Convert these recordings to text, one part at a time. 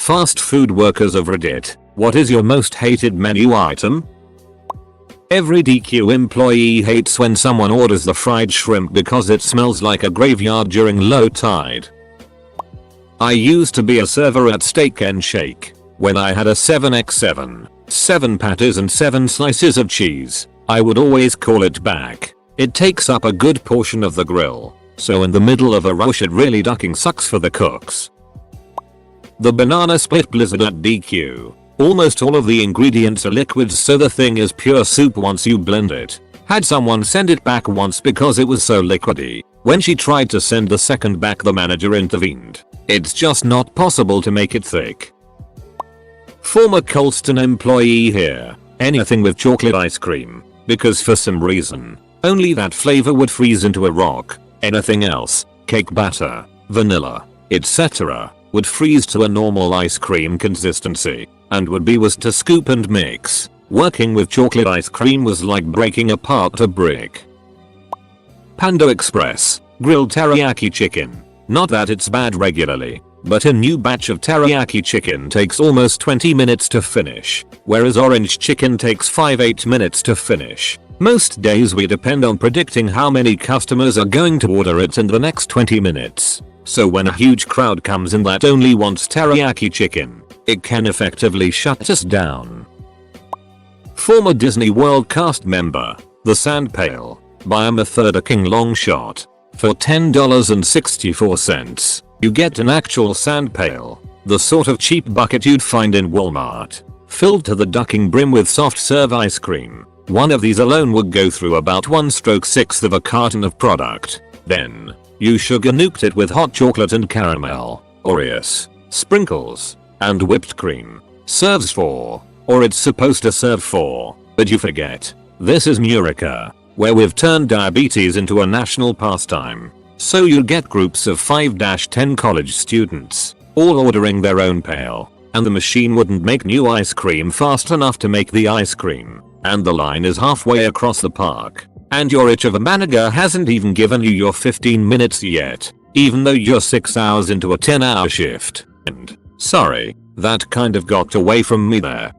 Fast food workers of Reddit, what is your most hated menu item? Every DQ employee hates when someone orders the fried shrimp because it smells like a graveyard during low tide. I used to be a server at Steak and Shake. When I had a 7x7, 7 patties and 7 slices of cheese, I would always call it back. It takes up a good portion of the grill, so in the middle of a rush it really ducking sucks for the cooks. The banana split blizzard at DQ. Almost all of the ingredients are liquids, so the thing is pure soup once you blend it. Had someone send it back once because it was so liquidy. When she tried to send the second back, the manager intervened. It's just not possible to make it thick. Former Colston employee here. Anything with chocolate ice cream, because for some reason, only that flavor would freeze into a rock. Anything else, cake batter, vanilla, etc., would freeze to a normal ice cream consistency, and would be was to scoop and mix. Working with chocolate ice cream was like breaking apart a brick. Panda Express, grilled teriyaki chicken. Not that it's bad regularly, but a new batch of teriyaki chicken takes almost 20 minutes to finish, whereas orange chicken takes 5-8 minutes to finish. Most days we depend on predicting how many customers are going to order it in the next 20 minutes. So when a huge crowd comes in that only wants teriyaki chicken, it can effectively shut us down. Former Disney World cast member, the Sand Pail, by a Method King long shot. For $10.64, you get an actual sand pail, the sort of cheap bucket you'd find in Walmart, filled to the ducking brim with soft serve ice cream. One of these alone would go through about 1/6 of a carton of product. Then, you sugar nuked it with hot chocolate and caramel, Oreos, sprinkles, and whipped cream. Serves 4, or it's supposed to serve 4, but you forget. This is Murica, where we've turned diabetes into a national pastime. So you get groups of 5-10 college students, all ordering their own pail, and the machine wouldn't make new ice cream fast enough to make the ice cream, and the line is halfway across the park, and your itch of a manager hasn't even given you your 15 minutes yet, even though you're 6 hours into a 10-hour shift. And, sorry, that kind of got away from me there.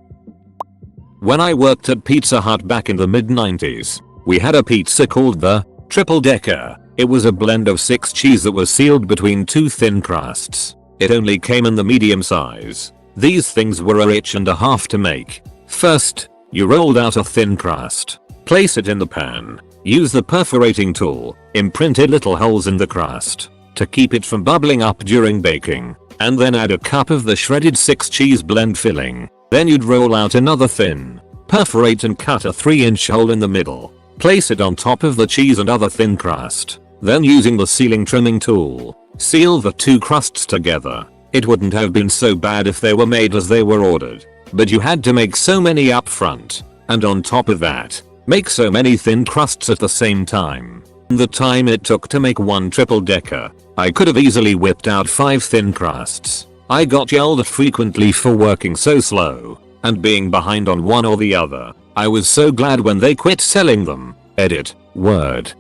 When I worked at Pizza Hut back in the mid-90s, we had a pizza called the Triple Decker. It was a blend of 6 cheese that was sealed between 2 thin crusts. It only came in the medium size. These things were a inch and a half to make. First, you rolled out a thin crust. Place it in the pan. Use the perforating tool. Imprinted little holes in the crust to keep it from bubbling up during baking. And then add a cup of the shredded 6 cheese blend filling. Then you'd roll out another thin. Perforate and cut a 3-inch hole in the middle. Place it on top of the cheese and other thin crust. Then using the sealing trimming tool, seal the 2 crusts together. It wouldn't have been so bad if they were made as they were ordered, but you had to make so many up front, and on top of that, make so many thin crusts at the same time. The time it took to make one triple decker, I could have easily whipped out 5 thin crusts. I got yelled at frequently for working so slow, and being behind on one or the other. I was so glad when they quit selling them. Edit, word.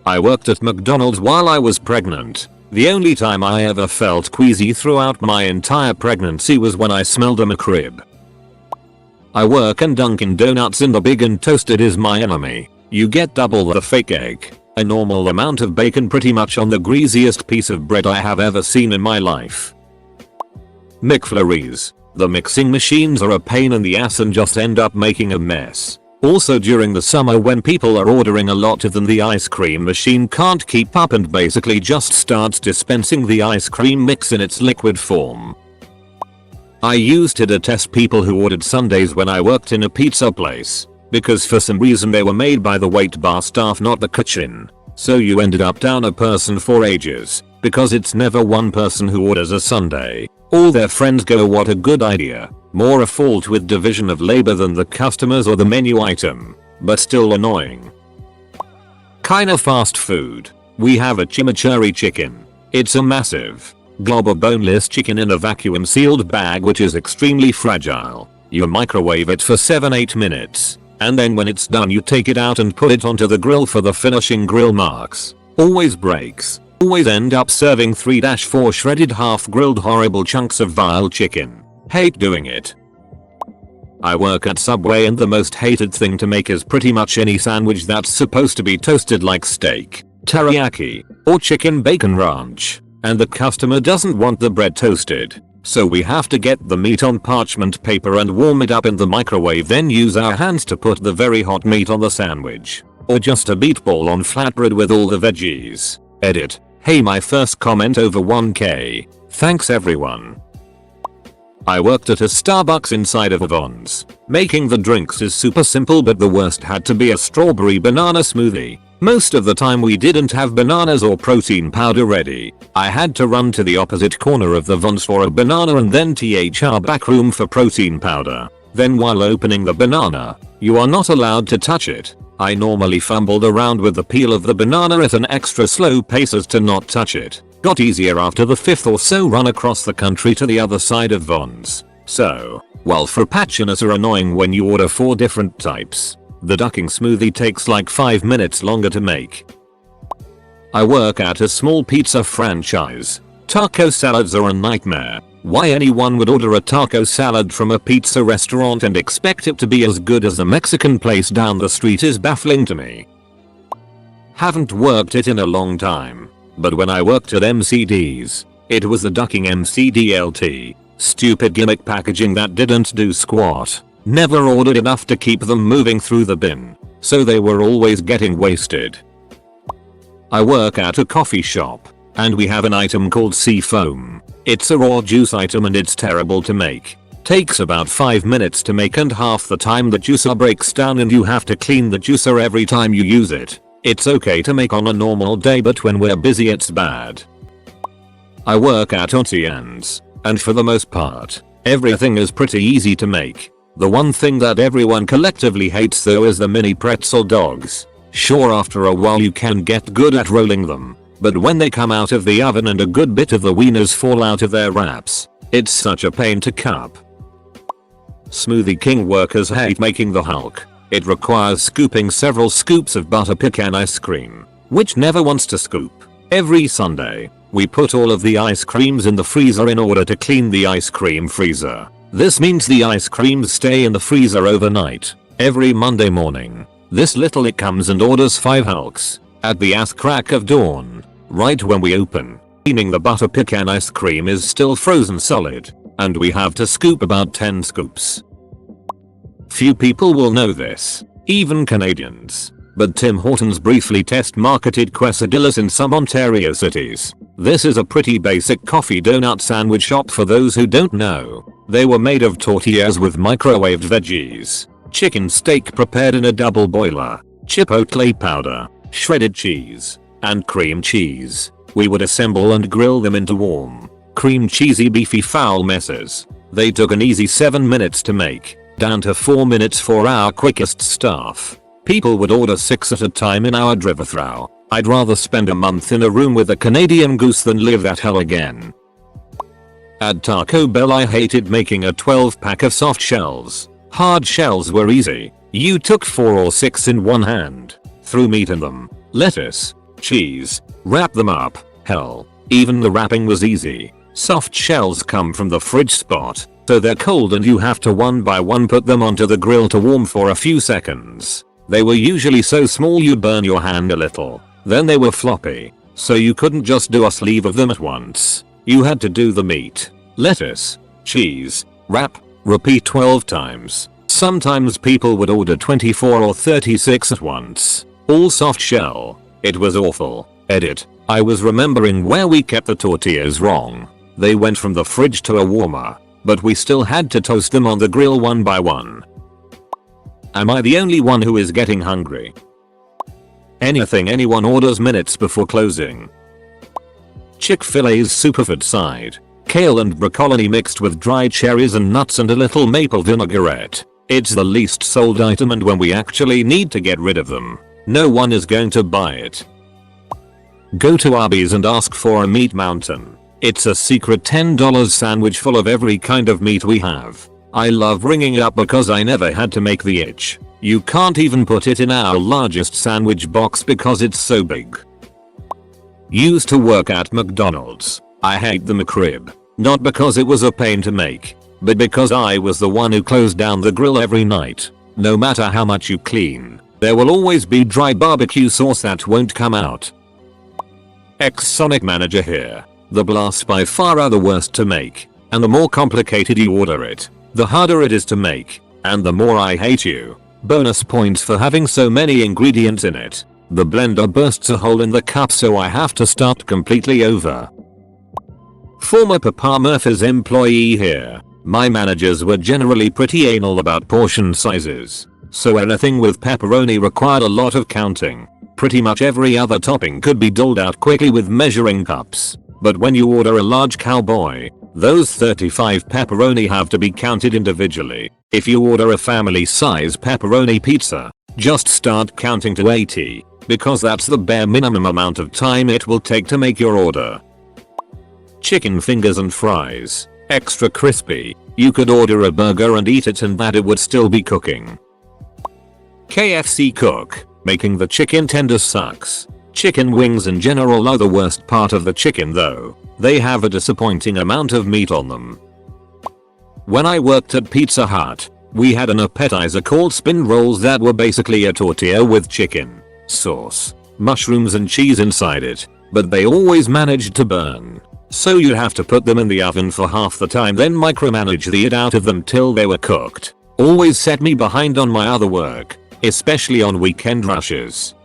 I worked at McDonald's while I was pregnant. The only time I ever felt queasy throughout my entire pregnancy was when I smelled a McRib. I work in Dunkin' Donuts and the big and toasted is my enemy. You get double the fake egg, a normal amount of bacon pretty much on the greasiest piece of bread I have ever seen in my life. McFlurries. The mixing machines are a pain in the ass and just end up making a mess. Also during the summer when people are ordering a lot of them, the ice cream machine can't keep up and basically just starts dispensing the ice cream mix in its liquid form. I used to detest people who ordered sundaes when I worked in a pizza place, because for some reason they were made by the wait bar staff, not the kitchen. So you ended up down a person for ages, because it's never one person who orders a sundae. All their friends go, what a good idea. More a fault with division of labor than the customers or the menu item, but still annoying. Kinda fast food. We have a chimichurri chicken. It's a massive glob of boneless chicken in a vacuum sealed bag which is extremely fragile. You microwave it for 7-8 minutes, and then when it's done you take it out and put it onto the grill for the finishing grill marks. Always breaks. Always end up serving 3-4 shredded half-grilled horrible chunks of vile chicken. Hate doing it. I work at Subway and the most hated thing to make is pretty much any sandwich that's supposed to be toasted like steak, teriyaki, or chicken bacon ranch, and the customer doesn't want the bread toasted. So we have to get the meat on parchment paper and warm it up in the microwave, then use our hands to put the very hot meat on the sandwich. Or just a meatball on flatbread with all the veggies. Edit. Hey, my first comment over 1k. Thanks everyone. I worked at a Starbucks inside of a Vons. Making the drinks is super simple, but the worst had to be a strawberry banana smoothie. Most of the time we didn't have bananas or protein powder ready. I had to run to the opposite corner of the Vons for a banana and then THR back room for protein powder. Then while opening the banana, you are not allowed to touch it. I normally fumbled around with the peel of the banana at an extra slow pace as to not touch it. Got easier after the 5th or so run across the country to the other side of Vons. So, while frappuccinos are annoying when you order 4 different types, the ducking smoothie takes like 5 minutes longer to make. I work at a small pizza franchise. Taco salads are a nightmare. Why anyone would order a taco salad from a pizza restaurant and expect it to be as good as a Mexican place down the street is baffling to me. Haven't worked it in a long time, but when I worked at MCD's, it was the ducking MCDLT. Stupid gimmick packaging that didn't do squat. Never ordered enough to keep them moving through the bin, so they were always getting wasted. I work at a coffee shop, and we have an item called sea foam. It's a raw juice item and it's terrible to make. Takes about 5 minutes to make and half the time the juicer breaks down and you have to clean the juicer every time you use it. It's okay to make on a normal day, but when we're busy it's bad. I work at Ontian's, and for the most part, everything is pretty easy to make. The one thing that everyone collectively hates though is the mini pretzel dogs. Sure, after a while you can get good at rolling them, but when they come out of the oven and a good bit of the wieners fall out of their wraps, it's such a pain to cup. Smoothie King workers hate making the Hulk. It requires scooping several scoops of butter pecan ice cream, which never wants to scoop. Every Sunday, we put all of the ice creams in the freezer in order to clean the ice cream freezer. This means the ice creams stay in the freezer overnight. Every Monday morning, this little it comes and orders 5 Hulks at the ass crack of dawn, right when we open, meaning the butter pecan ice cream is still frozen solid, and we have to scoop about 10 scoops. Few people will know this, even Canadians, but Tim Hortons briefly test marketed quesadillas in some Ontario cities. This is a pretty basic coffee donut sandwich shop for those who don't know. They were made of tortillas with microwaved veggies, chicken steak prepared in a double boiler, chipotle powder, shredded cheese, and cream cheese. We would assemble and grill them into warm, cream cheesy beefy foul messes. They took an easy 7 minutes to make, down to 4 minutes for our quickest staff. People would order 6 at a time in our drive-thru. I'd rather spend a month in a room with a Canadian goose than live that hell again. At Taco Bell I hated making a 12-pack of soft shells. Hard shells were easy. You took 4 or 6 in one hand, threw meat in them, lettuce, cheese, wrap them up. Hell, even the wrapping was easy. Soft shells come from the fridge spot, so they're cold and you have to one by one put them onto the grill to warm for a few seconds. They were usually so small you'd burn your hand a little. Then they were floppy, so you couldn't just do a sleeve of them at once. You had to do the meat, lettuce, cheese, wrap, repeat 12 times. Sometimes people would order 24 or 36 at once, all soft shell. It was awful. Edit. I was remembering where we kept the tortillas wrong. They went from the fridge to a warmer, but we still had to toast them on the grill one by one. Am I the only one who is getting hungry? Anything anyone orders minutes before closing. Chick-fil-A's superfood side. Kale and broccoli mixed with dried cherries and nuts and a little maple vinaigrette. It's the least sold item, and when we actually need to get rid of them, no one is going to buy it. Go to Arby's and ask for a meat mountain. It's a secret $10 sandwich full of every kind of meat we have. I love ringing it up because I never had to make the itch. You can't even put it in our largest sandwich box because it's so big. Used to work at McDonald's. I hate the McRib. Not because it was a pain to make, but because I was the one who closed down the grill every night. No matter how much you clean, there will always be dry barbecue sauce that won't come out. Ex-Sonic manager here. The blasts by far are the worst to make, and the more complicated you order it, the harder it is to make, and the more I hate you. Bonus points for having so many ingredients in it. The blender bursts a hole in the cup, so I have to start completely over. Former Papa Murphy's employee here. My managers were generally pretty anal about portion sizes, so anything with pepperoni required a lot of counting. Pretty much every other topping could be doled out quickly with measuring cups, but when you order a large cowboy, those 35 pepperoni have to be counted individually. If you order a family size pepperoni pizza, just start counting to 80, because that's the bare minimum amount of time it will take to make your order. Chicken fingers and fries. Extra crispy. You could order a burger and eat it and that it would still be cooking. KFC cook. Making the chicken tender sucks. Chicken wings in general are the worst part of the chicken though. They have a disappointing amount of meat on them. When I worked at Pizza Hut, we had an appetizer called spin rolls that were basically a tortilla with chicken, sauce, mushrooms and cheese inside it, but they always managed to burn. So you'd have to put them in the oven for half the time, then micromanage the it out of them till they were cooked. Always set me behind on my other work, especially on weekend rushes.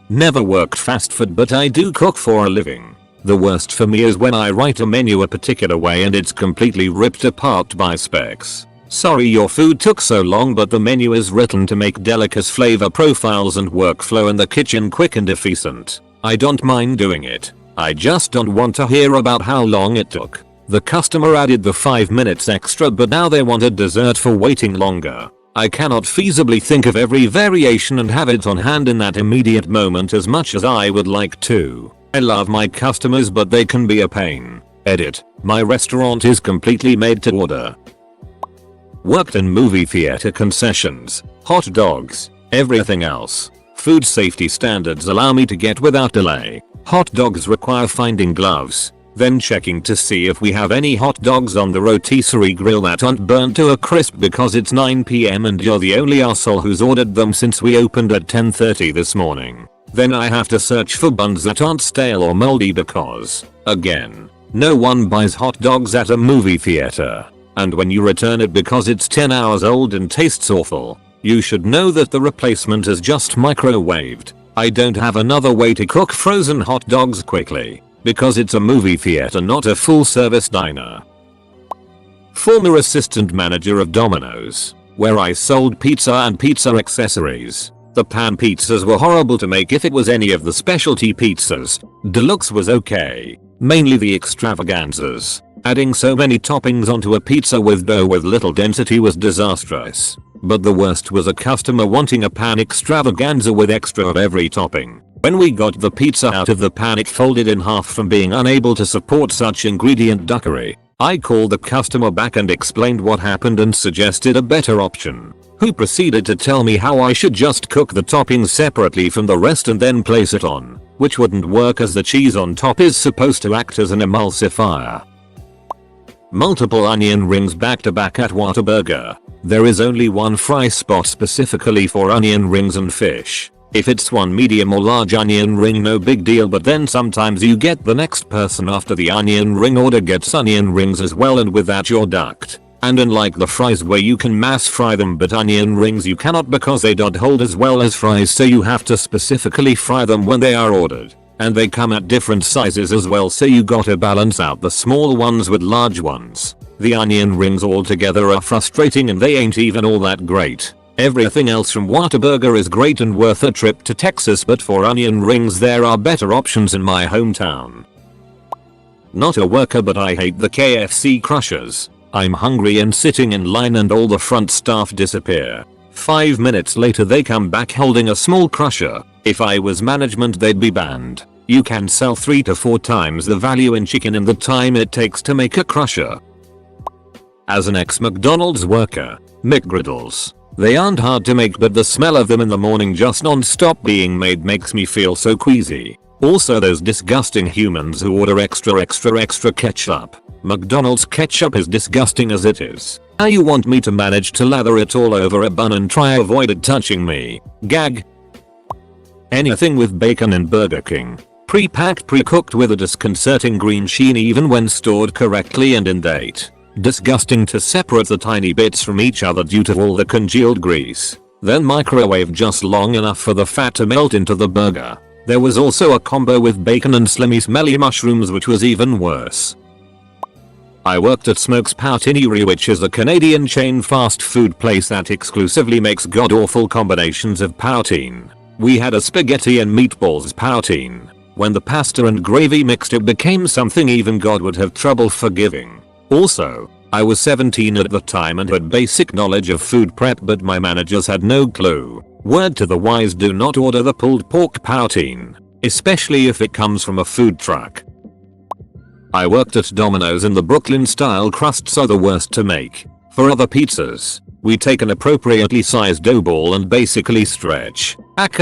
Never worked fast food, but I do cook for a living. The worst for me is when I write a menu a particular way and it's completely ripped apart by specs. Sorry your food took so long, but the menu is written to make delicate flavor profiles and workflow in the kitchen quick and efficient. I don't mind doing it. I just don't want to hear about how long it took. The customer added the 5 minutes extra, but now they want a dessert for waiting longer. I cannot feasibly think of every variation and have it on hand in that immediate moment as much as I would like to. I love my customers, but they can be a pain. Edit. My restaurant is completely made to order. Worked in movie theater concessions, hot dogs, everything else. Food safety standards allow me to get without delay. Hot dogs require finding gloves, then checking to see if we have any hot dogs on the rotisserie grill that aren't burnt to a crisp because it's 9 PM and you're the only arsehole who's ordered them since we opened at 10:30 this morning. Then I have to search for buns that aren't stale or moldy because, again, no one buys hot dogs at a movie theater. And when you return it because it's 10 hours old and tastes awful, you should know that the replacement is just microwaved. I don't have another way to cook frozen hot dogs quickly, because it's a movie theater, not a full service diner. Former assistant manager of Domino's, where I sold pizza and pizza accessories. The pan pizzas were horrible to make if it was any of the specialty pizzas. Deluxe was okay, mainly the extravaganzas. Adding so many toppings onto a pizza with dough with little density was disastrous. But the worst was a customer wanting a pan extravaganza with extra of every topping. When we got the pizza out of the pan, it folded in half from being unable to support such ingredient duckery. I called the customer back and explained what happened and suggested a better option, who proceeded to tell me how I should just cook the toppings separately from the rest and then place it on, which wouldn't work as the cheese on top is supposed to act as an emulsifier. Multiple onion rings back to back at Whataburger. There is only one fry spot specifically for onion rings and fish. If it's one medium or large onion ring, no big deal, but then sometimes you get the next person after the onion ring order gets onion rings as well, and with that you're ducked. And unlike the fries where you can mass fry them, but onion rings you cannot because they don't hold as well as fries, so you have to specifically fry them when they are ordered. And they come at different sizes as well, so you gotta balance out the small ones with large ones. The onion rings altogether are frustrating and they ain't even all that great. Everything else from Whataburger is great and worth a trip to Texas, but for onion rings there are better options in my hometown. Not a worker, but I hate the KFC crushers. I'm hungry and sitting in line and all the front staff disappear. 5 minutes later they come back holding a small crusher. If I was management they'd be banned. You can sell 3 to 4 times the value in chicken in the time it takes to make a crusher. As an ex-McDonald's worker, McGriddles. They aren't hard to make, but the smell of them in the morning just non-stop being made makes me feel so queasy. Also those disgusting humans who order extra ketchup. McDonald's ketchup is disgusting as it is. How you want me to manage to lather it all over a bun and try avoid it touching me? Gag. Anything with bacon in Burger King. Pre-packed, pre-cooked with a disconcerting green sheen even when stored correctly and in date. Disgusting to separate the tiny bits from each other due to all the congealed grease. Then microwave just long enough for the fat to melt into the burger. There was also a combo with bacon and slimy smelly mushrooms which was even worse. I worked at Smoke's Poutineery, which is a Canadian chain fast food place that exclusively makes god-awful combinations of poutine. We had a spaghetti and meatballs poutine. When the pasta and gravy mixed, it became something even God would have trouble forgiving. Also, I was 17 at the time and had basic knowledge of food prep, but my managers had no clue. Word to the wise, do not order the pulled pork poutine, especially if it comes from a food truck. I worked at Domino's and the Brooklyn style crusts are the worst to make. For other pizzas, we take an appropriately sized dough ball and basically stretch,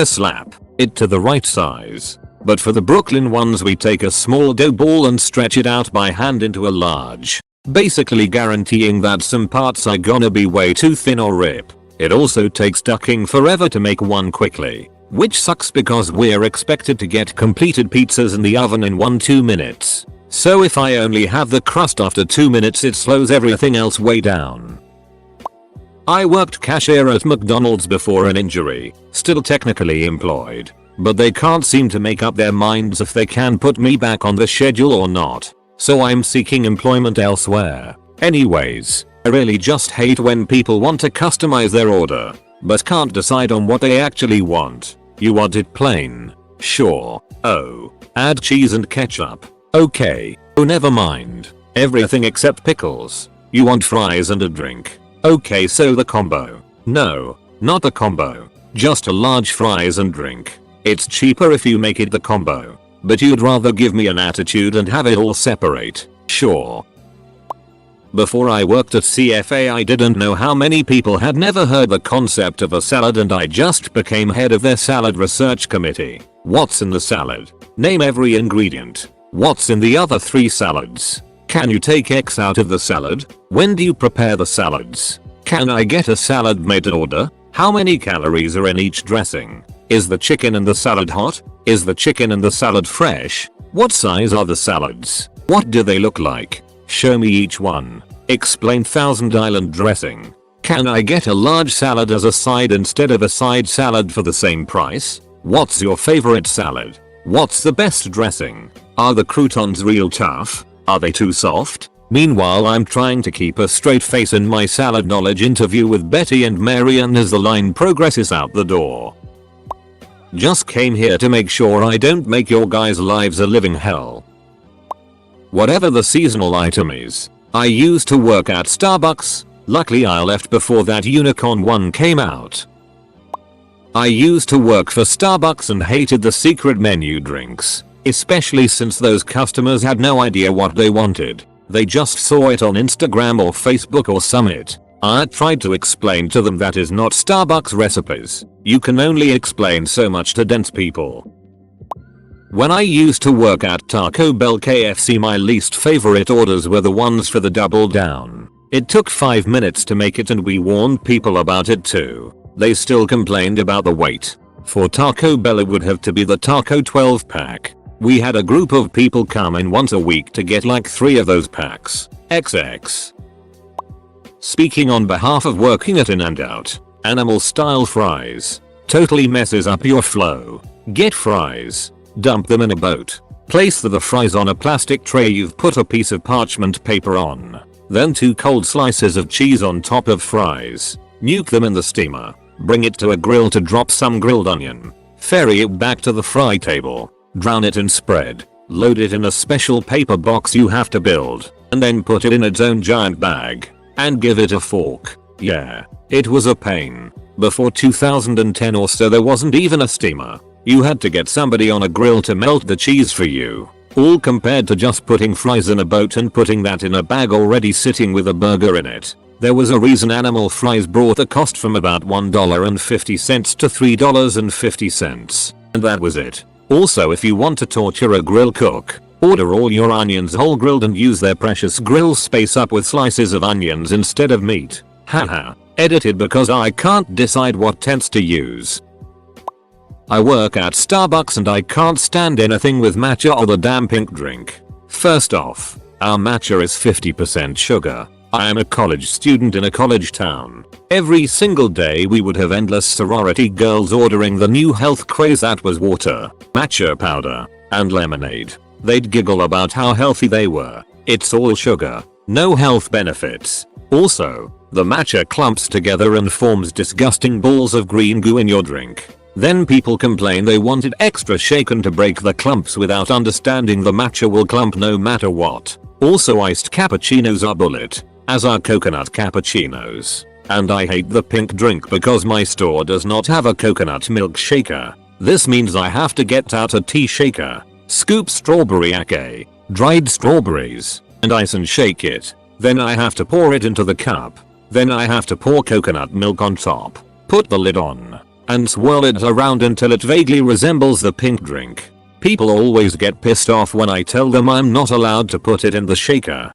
slap it to the right size. But for the Brooklyn ones, we take a small dough ball and stretch it out by hand into a large, basically guaranteeing that some parts are gonna be way too thin or rip. It also takes ducking forever to make one quickly, which sucks because we're expected to get completed pizzas in the oven in 1-2 minutes. So if I only have the crust after 2 minutes, it slows everything else way down. I worked cashier at McDonald's before an injury, still technically employed, but they can't seem to make up their minds if they can put me back on the schedule or not, so I'm seeking employment elsewhere. Anyways, I really just hate when people want to customize their order, but can't decide on what they actually want. You want it plain? Sure. Oh, add cheese and ketchup. Okay. Oh, never mind. Everything except pickles. You want fries and a drink. Okay, so the combo. No, not the combo. Just a large fries and drink. It's cheaper if you make it the combo, but you'd rather give me an attitude and have it all separate. Sure. Before I worked at CFA, I didn't know how many people had never heard the concept of a salad, and I just became head of their salad research committee. What's in the salad? Name every ingredient. What's in the other 3 salads? Can you take X out of the salad? When do you prepare the salads? Can I get a salad made to order? How many calories are in each dressing? Is the chicken in the salad hot? Is the chicken in the salad fresh? What size are the salads? What do they look like? Show me each one. Explain Thousand Island dressing. Can I get a large salad as a side instead of a side salad for the same price? What's your favorite salad? What's the best dressing? Are the croutons real tough? Are they too soft? Meanwhile, I'm trying to keep a straight face in my salad knowledge interview with Betty and Marian as the line progresses out the door. Just came here to make sure I don't make your guys' lives a living hell. Whatever the seasonal item is. I used to work at Starbucks. Luckily I left before that unicorn one came out. I used to work for Starbucks and hated the secret menu drinks, especially since those customers had no idea what they wanted. They just saw it on Instagram or Facebook or Summit. I tried to explain to them that is not Starbucks recipes. You can only explain so much to dense people. When I used to work at Taco Bell KFC, my least favorite orders were the ones for the double down. It took 5 minutes to make it and we warned people about it too. They still complained about the wait. For Taco Bell it would have to be the Taco 12 pack. We had a group of people come in once a week to get like 3 of those packs. XX. Speaking on behalf of working at In-N-Out, animal style fries. Totally messes up your flow. Get fries. Dump them in a boat. Place the fries on a plastic tray you've put a piece of parchment paper on. Then 2 cold slices of cheese on top of fries. Nuke them in the steamer. Bring it to a grill to drop some grilled onion. Ferry it back to the fry table. Drown it in spread. Load it in a special paper box you have to build. And then put it in its own giant bag. And give it a fork. Yeah, it was a pain. Before 2010 or so there wasn't even a steamer. You had to get somebody on a grill to melt the cheese for you. All compared to just putting fries in a boat and putting that in a bag already sitting with a burger in it. There was a reason animal fries brought the cost from about $1.50 to $3.50. And that was it. Also, if you want to torture a grill cook, order all your onions whole grilled and use their precious grill space up with slices of onions instead of meat. Haha. Edited because I can't decide what tense to use. I work at Starbucks and I can't stand anything with matcha or the damn pink drink. First off, our matcha is 50% sugar. I am a college student in a college town. Every single day we would have endless sorority girls ordering the new health craze that was water, matcha powder, and lemonade. They'd giggle about how healthy they were. It's all sugar, no health benefits. Also, the matcha clumps together and forms disgusting balls of green goo in your drink. Then people complain they wanted extra shaken to break the clumps without understanding the matcha will clump no matter what. Also, iced cappuccinos are bullet, as are coconut cappuccinos. And I hate the pink drink because my store does not have a coconut milk shaker. This means I have to get out a tea shaker, scoop strawberry ake, dried strawberries, and ice and shake it. Then I have to pour it into the cup. Then I have to pour coconut milk on top, put the lid on, and swirl it around until it vaguely resembles the pink drink. People always get pissed off when I tell them I'm not allowed to put it in the shaker.